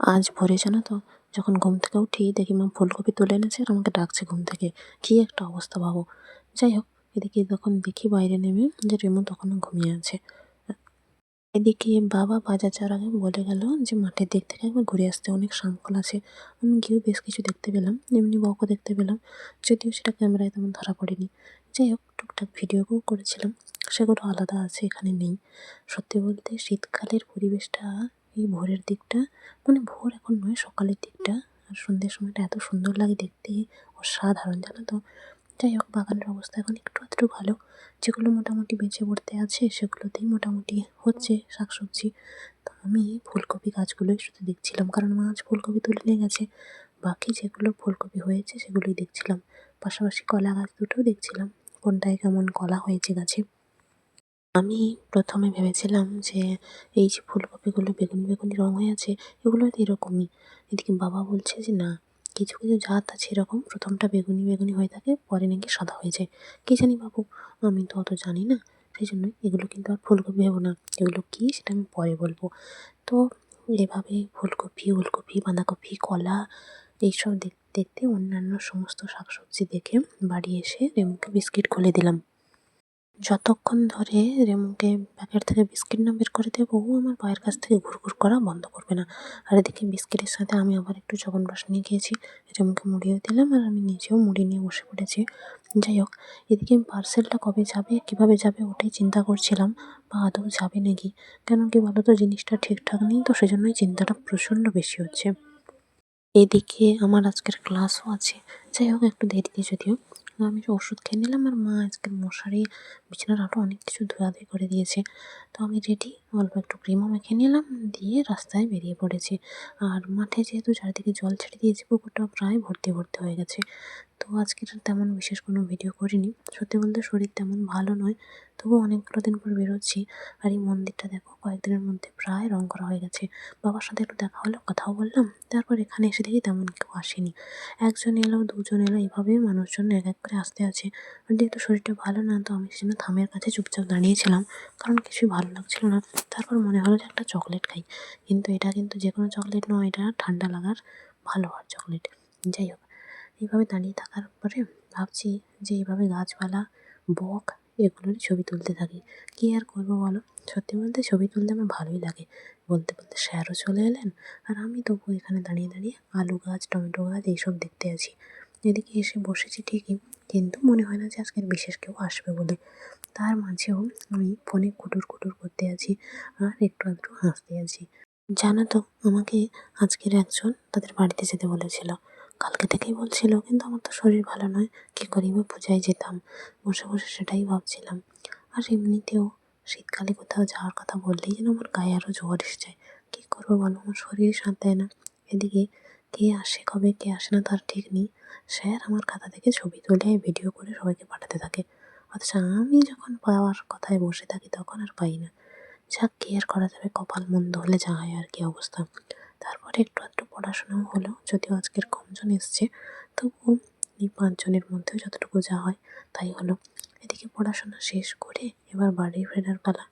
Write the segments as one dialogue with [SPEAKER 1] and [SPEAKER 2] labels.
[SPEAKER 1] আজ ভোরে জানো তো, যখন ঘুম থেকে উঠি দেখি মা ফুলকপি তুলে এনেছে আর আমাকে ডাকছে ঘুম থেকে। কি একটা অবস্থা ভাবো। যাই হোক, এদিকে যখন দেখি বাইরে নেমে যে রেমু তখনও ঘুমিয়ে আছে। এদিকে বাবা বাজার যাওয়ার আগে বলে গেল যে মাঠের দিক থেকে একবার ঘুরে আসতে, অনেক শামফল আছে। আমি গিয়েও বেশ কিছু দেখতে পেলাম, এমনি বকও দেখতে পেলাম, যদিও সেটা ক্যামেরায় তেমন ধরা পড়েনি। যাই হোক, টুকটাক ভিডিওও করেছিলাম, সেগুলো আলাদা আছে, এখানে নেই। সত্যি বলতে শীতকালের পরিবেশটা, এই ভোরের দিকটা, মানে ভোর এখন নয়, সকালের দিকটা আর সন্ধ্যের সময়টা এত সুন্দর লাগে দেখতে, অসাধারণ জানো তো। যাই হোক, বাগানের অবস্থা এখন একটু আধটু ভালো। যেগুলো মোটামুটি বেঁচে পড়তে আছে সেগুলোতেই মোটামুটি হচ্ছে শাকসবজি। তো আমি ফুলকপি গাছগুলোই শুধু দেখছিলাম, কারণ মা আজ ফুলকপি তুলে নিয়ে গেছে। বাকি যেগুলো ফুলকপি হয়েছে সেগুলোই দেখছিলাম। পাশাপাশি কলা গাছ দুটোও দেখছিলাম, কোনটায় কেমন কলা হয়েছে গাছে। আমি প্রথমে ভেবেছিলাম যে এই যে ফুলকপিগুলো বেগুনি বেগুনি রং হয়ে আছে, এগুলো হয়তো এরকমই। এদিকে বাবা বলছে যে না, কিছু কিছু জাত আছে এরকম, প্রথমটা বেগুনি বেগুনি হয়ে থাকে, পরে নাকি সাদা হয়ে যায়। কী জানি বাবু, আমি তো অত জানি না। সেই জন্যই এগুলো কিন্তু আর ফুলকপি ভেবো না, এগুলো কী সেটা আমি পরে বলবো। তো এভাবে ফুলকপি, ওলকপি, বাঁধাকপি, কলা এইসব দেখতে দেখতে অন্যান্য সমস্ত শাকসবজি দেখে বাড়ি এসে রেমুকে বিস্কিট খুলে দিলাম। যতক্ষণ ধরে রেমুকে প্যাকেট থেকে বিস্কিট না বের করে দেবো, ও আমার পায়ের কাছ থেকে ঘুরঘুর করা বন্ধ করবে না। আর এদিকে বিস্কিটের সাথে আমি আবার একটু চ্যবনপ্রাশ নিয়ে খেয়েছি, রেমুকে মুড়িও দিলাম আর আমি নিজেও মুড়ি নিয়ে বসে পড়েছি। যাই হোক, এদিকে পার্সেলটা কবে যাবে, কীভাবে যাবে ওটাই চিন্তা করছিলাম, বা আদৌ যাবে নাকি। কেন কি বলো তো, জিনিসটা ঠিকঠাক নেই তো, সেজন্যই চিন্তাটা প্রচণ্ড বেশি হচ্ছে। এদিকে আমার আজকের ক্লাসও আছে। যাই হোক, একটু দেরিতে যদিও। আমি ওষুধ খেয়ে নিলাম আর মা আজকের মশারি, বিছানার আরও অনেক কিছু ধোয়াধুয়ি করে দিয়েছে। তো আমি রেডি, অল্প একটু ক্রিমও মেখে নিলাম, দিয়ে রাস্তায় বেরিয়ে পড়েছি। আর মাঠে যেহেতু চারিদিকে জল ছেড়ে দিয়েছে, পুকুরটাও প্রায় ভর্তি ভর্তি হয়ে গেছে। তো আজকের আর তেমন বিশেষ কোনো ভিডিও করিনি। সত্যি বলতে শরীর তেমন ভালো নয়, তবুও অনেকগুলো দিন পর বেরোচ্ছি। আর এই মন্দিরটা দেখো, কয়েকদিনের মধ্যে প্রায় রং করা হয়ে গেছে। বাবার সাথে একটু দেখা হলো, কথাও বললাম। তারপর এখানে এসে দেখি তেমন কেউ আসেনি। একজন এলো, দুজন এলো, এভাবেই মানুষজন এক এক করে আসতে আছে। আর যেহেতু শরীরটা ভালো না, তো আমি সেজন্য থামের কাছে চুপচাপ দাঁড়িয়েছিলাম, কারণ কিছুই ভালো লাগছিল না। তারপর মনে হলো যে একটা চকলেট খাই, কিন্তু এটা কিন্তু যে কোনো চকলেট নয়, এটা ঠান্ডা লাগার ভালো হওয়ার চকলেট। যাই হোক, এইভাবে দাঁড়িয়ে থাকার পরে ভাবছি যে এইভাবে গাছপালা, বক, এগুলোরই ছবি তুলতে থাকি। কী আর করবো বলো, সত্যি বলতে ছবি তুলতে আমার ভালোই লাগে। বলতে বলতে স্যারও চলে এলেন, আর আমি তবু এখানে দাঁড়িয়ে দাঁড়িয়ে আলু গাছ, টমেটো গাছ এইসব দেখতে আছি। এদিকে এসে বসেছি ঠিকই, কিন্তু মনে হয় না যে আজকের বিশেষ কেউ আসবে বলে। তার মাঝেও আমি ফোনে কুটুর কুটুর করতে আছি আর একটু আধটু হাসতে আছি। জানো তো, আমাকে আজকের একজন তাদের বাড়িতে যেতে বলেছিল, কালকে থেকেই বলছিল, কিন্তু আমার তো শরীর ভালো নয়, কী করি বা পূজায় যেতাম। বসে বসে সেটাই ভাবছিলাম। আর এমনিতেও শীতকালে কোথাও যাওয়ার কথা বললেই যেন আমার গায়ে আরও জ্বর এসে যায়। কী করবো বলো, আমার শরীর সাথ দেয় না। এদিকে কে আসে কবে, কে আসে না তার ঠিক নেই। স্যার আমার খাতা থেকে ছবি তুলে ভিডিও করে সবাইকে পাঠাতে থাকে, অথচ আমি যখন পাওয়ার কথায় বসে থাকি তখন আর পাই না। যাক, কি আর করা যাবে, কপাল মন্দ হলে যা হয় আর কি অবস্থা। তারপরে একটু আধটু পড়াশোনাও হলো, যদিও আজকের কমজন এসছে, তবুও এই 5 জনের মধ্যেও যতটুকু যা হয় তাই হলো। এদিকে পড়াশোনা শেষ করে এবার বাড়ি ফেরার পালা।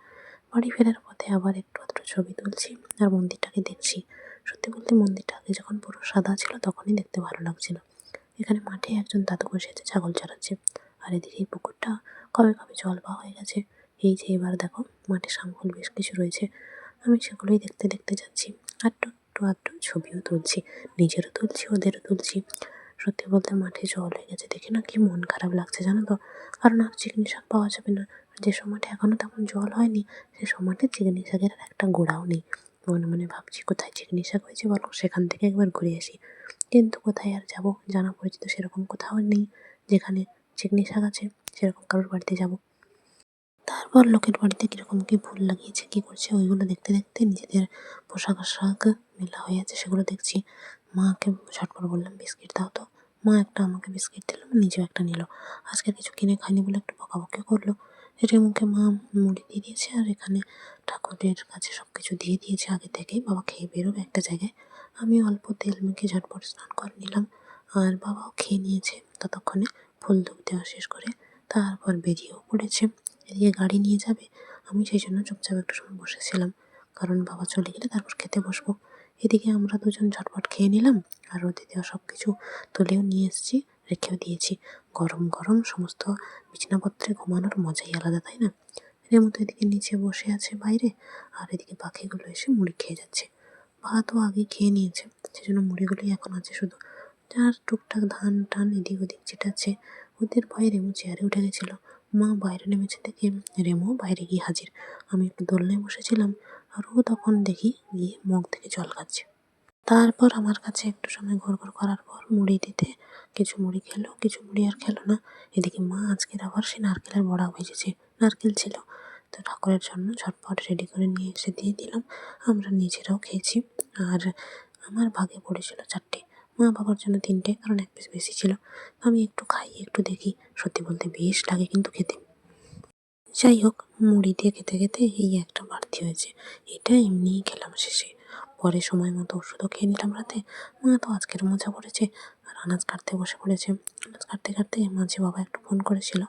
[SPEAKER 1] বাড়ি ফেরার পথে আবার একটু আধটু ছবি তুলছি আর মন্দিরটাকে দেখছি। সত্যি বলতে মন্দিরটা আগে যখন পুরো সাদা ছিল তখনই দেখতে ভালো লাগছিল। এখানে মাঠে একজন দাদু বসে আছে, ছাগল চড়াচ্ছে। আর এদিকে এই পুকুরটা কবে কবে জল পাওয়া হয়ে গেছে। এই যে এবার দেখো, মাঠে শামুক বেশ কিছু রয়েছে, আমি সেগুলোই দেখতে দেখতে যাচ্ছি। আর একটু আধটু ছবিও তুলছি, নিজেরও তুলছি, ওদেরও তুলছি। সত্যি বলতে মাঠে জল হয়ে গেছে দেখে না কি মন খারাপ লাগছে জানো তো। কারণ আর চিকনি শাক পাওয়া যাবে না। যেসব মাঠে এখনও তেমন জল হয়নি, সেসব মাঠে চিকনি শাকের আর একটা গোড়াও নেই। মনে মনে ভাবছি, কোথায় চিকনি শাক হয়েছে বলো, সেখান থেকে একবার ঘুরে আসি। কিন্তু কোথায় আর যাব, জানা পরিচিত সেরকম কোথাও নেই যেখানে চিকনি শাক আছে, সেরকম কারোর বাড়িতে যাব। তারপর লোকের বাড়িতে কীরকম কী ফুল লাগিয়েছে, কী করছে, ওইগুলো দেখতে দেখতে নিজেদের পোশাক আশাক মেলা হয়ে আছে, সেগুলো দেখছি। মাকে ঝটপট বললাম বিস্কিট দাও তো। মা একটা আমাকে বিস্কিট দিল, নিজেও একটা নিল। আজকে কিছু কিনে খাইনি বলে একটু বকাবকি করলো। মুখে মা মুড়ি দিয়ে দিয়েছে, আর এখানে ঠাকুরের কাছে সব কিছু দিয়ে দিয়েছে আগে থেকেই, বাবা খেয়ে বেরোবে একটা জায়গায়। আমি অল্প তেল মেখে ঝটপট স্নান করে নিলাম, আর বাবাও খেয়ে নিয়েছে ততক্ষণে, ফুল ধূপ দেওয়া শেষ করে। তারপর বেরিয়েও পড়েছে। এদিকে গাড়ি নিয়ে যাবে, আমি সেই জন্য চুপচাপ একটু সময় বসেছিলাম, কারণ বাবা চলে গেলে তারপর খেতে বসবো। এদিকে আমরা দুজন ঝটপট খেয়ে নিলাম, আর রোদে দেওয়া সব কিছু তুলেও নিয়ে এসেছি, রেখেও দিয়েছি। গরম গরম সমস্ত বিছানাপত্রে ঘুমানোর মজাই আলাদা, তাই না? এর মতো এদিকে নিচে বসে আছে বাইরে, আর এদিকে পাখিগুলো এসে মুড়ি খেয়ে যাচ্ছে। ভাতও আগে খেয়ে নিয়েছে, সেজন্য মুড়িগুলোই এখন আছে শুধু। যার টুকটাক ধান টান এদিক ওদিক ছিটাচ্ছে। ওদের ভয়ে রেমু চেয়ারে উঠে গেছিল। মা বাইরে নেমেছে দেখে রেমু বাইরে গিয়ে হাজির। আমি একটু দোলনায় বসেছিলাম, আর ও তখন দেখি গিয়ে মগ থেকে জল খাচ্ছে। তারপর আমার কাছে একটু সময় ঘোর করার পর মুড়ি দিতে কিছু মুড়ি খেলো, কিছু মুড়ি আর খেলো না। এদিকে মা আজকের আবার সে নারকেলের বড়া ভেজেছে, নারকেল ছিল, তো ঠাকুরের জন্য ঝটপট রেডি করে নিয়ে এসে দিয়ে দিলাম। আমরা নিজেরাও খেয়েছি। আর আমার ভাগে পড়েছিল 4টে, মা বাবার জন্য 3টে, কারণ 1 পিস বেশি ছিল। আমি একটু খাই, একটু দেখি, সত্যি বলতে বেশ লাগে কিন্তু খেতে। যাই হোক, মুড়ি দিয়ে খেতে খেতে এই একটা বাড়তি হয়েছে, এটা এমনিই খেলাম শেষে। পরে সময় মতো ওষুধও খেয়ে নিলাম রাতে। মা তো আজকের মজা করেছে, আর আনাজ কাটতে বসে পড়েছে। আনাজ কাটতে কাটতে মাঝে বাবা একটু ফোন করেছিল,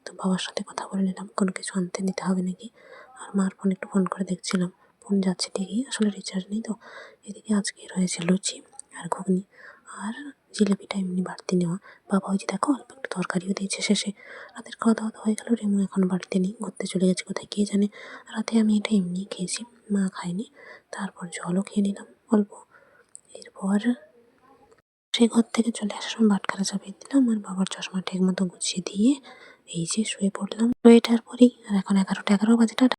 [SPEAKER 1] তো বাবার সাথে কথা বলে নিলাম কোনো কিছু আনতে নিতে হবে নাকি। আর মার ফোন একটু ফোন করে দেখছিলাম, ফোন যাচ্ছে ঠিকই, আসলে রিচার্জ নেই তো। এদিকে আজকে রয়েছে লুচি আর ঘুগনি, আর জিলিপিটা এমনি বাড়তি নেওয়া। বাবা ওই যে দেখো অল্প একটু তরকারিও দিয়েছে শেষে। রাতের খাওয়া দাওয়া তো হয়ে গেল, রেমু এখন বাড়িতে নেই, ঘুরতে চলে গেছে কোথায় কে জানে। রাতে আমি এটা এমনিই খেয়েছি, মা খায়নি। তারপর জলও খেয়ে নিলাম অল্প। এরপর সেই ঘর থেকে চলে আসার সময় বাটখারা চাপিয়ে দিলাম, আর বাবার চশমা ঠিক মতো গুছিয়ে দিয়ে এই যে শুয়ে পড়লাম। ওইটার পরই আর এখন 11টা 11 বাজে। টাটা।